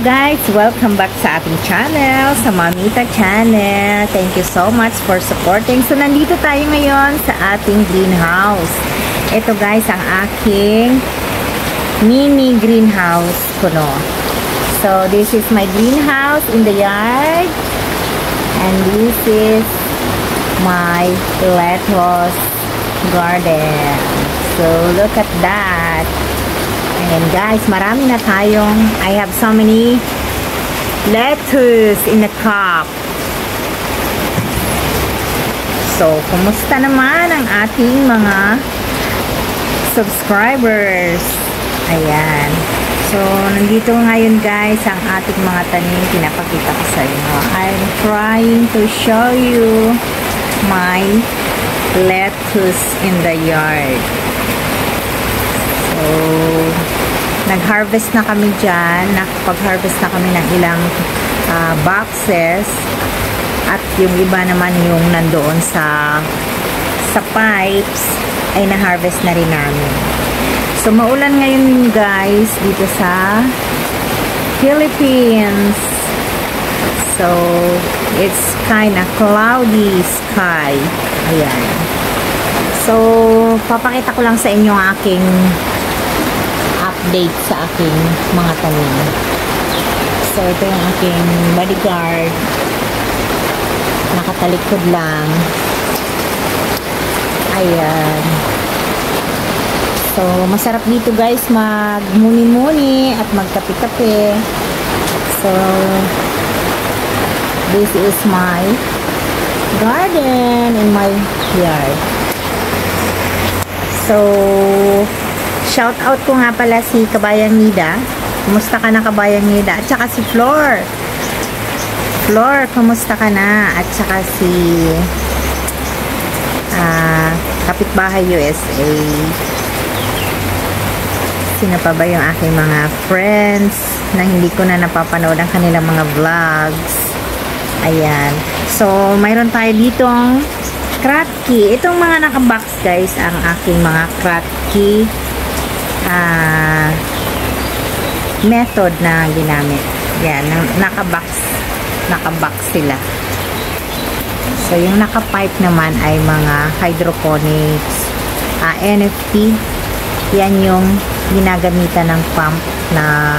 guys! Welcome back sa ating channel, sa Mamita Channel. Thank you so much for supporting. So, nandito tayo ngayon sa ating greenhouse. Ito guys, ang aking mini greenhouse kuno. So, this is my greenhouse in the yard. And this is my lettuce garden. So, look at that. And guys, marami na tayong, I have so many lettuce in the cup. So, kumusta naman ang ating mga subscribers? Ayan. So, nandito ngayon guys ang ating mga tanim. Pinapakita ko sa inyo. I'm trying to show you my lettuce in the yard. So, nag-harvest na kami dyan. Nakapag-harvest na kami ng ilang boxes. At yung iba naman yung nandoon sa pipes ay na-harvest na rin namin. So, maulan ngayon guys dito sa Philippines. So, it's kinda cloudy sky. Ayan. So, papakita ko lang sa inyo ang aking update sa aking mga tanim. So, ito yung aking bodyguard. Nakatalikod lang. Ayan. So, masarap dito guys magmuni-muni at magkape-kape. So, this is my garden in my yard. So, shout out ko nga pala si Kabayang Nida. Kumusta ka na, Kabayang Nida? At saka si Flor. Flor, kumusta ka na? At saka si Kapitbahay USA. Sino pa ba yung aking mga friends na hindi ko na napapanood ang kanilang mga vlogs? Ayan. So, mayroon tayo ditong Kratky. Itong mga nakabox guys, ang aking mga Kratky method na ginamit. Yan, nakabox sila. So, yung nakapipe naman ay mga hydroponics, NFT. Yan yung ginagamitan ng pump na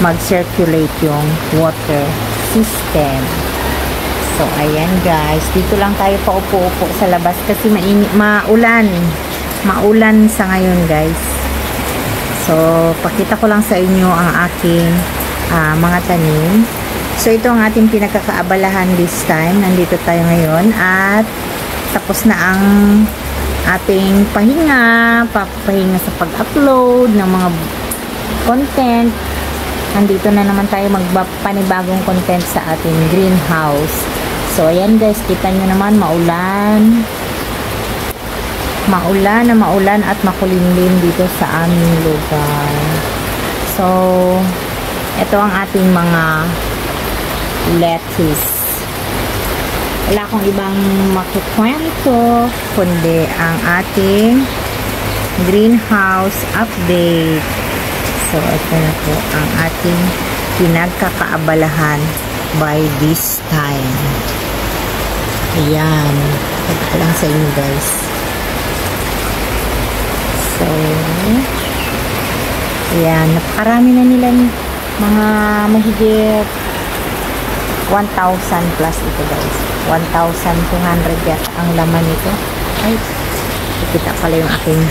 mag-circulate yung water system. So, ayan guys. Dito lang tayo paupo-upo sa labas kasi maulan. Maulan sa ngayon guys. So, pakita ko lang sa inyo ang aking mga tanim. So, ito ang ating pinagkakaabalahan this time. Nandito tayo ngayon at tapos na ang ating pahinga. Papahinga sa pag-upload ng mga content. Nandito na naman tayo magpanibagong content sa ating greenhouse. So, ayan guys, kita nyo naman, maulan. Maulan at makulimlim dito sa aming lugar. So, ito ang ating mga lettuce. Wala akong ibang makikwento kundi ang ating greenhouse update. So, ito na po ang ating pinagkakaabalahan by this time. Ayan. Ito lang sa inyo guys. So, ayan. Napakarami na nila mga mahigit 1,000 plus ito guys. 1,200 yata ang laman nito. Ay, kita pala yung aking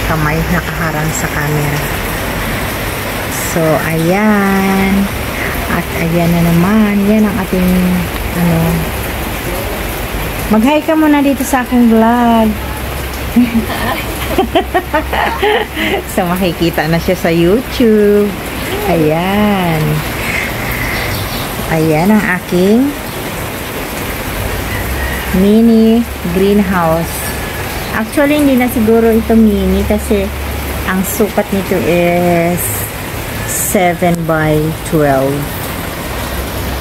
kamay nakaharang sa camera. So, ayan. At ayan na naman. Yan ang ating mag-hi ka muna dito sa aking vlog. So, makikita na siya sa YouTube. Ayan. Ayan ang aking mini greenhouse. Actually, hindi na siguro ito mini kasi ang sukat nito is 7 by 12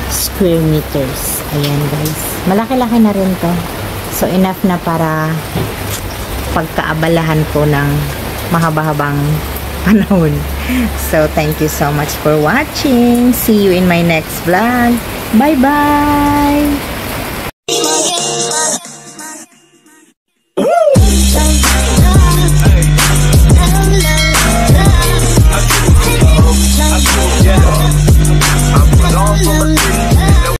square meters. Ayan guys. Malaki-laki na rin to. So, enough na para pagkaabalahan ko ng mahaba-habang panahon. So, thank you so much for watching. See you in my next vlog. Bye-bye!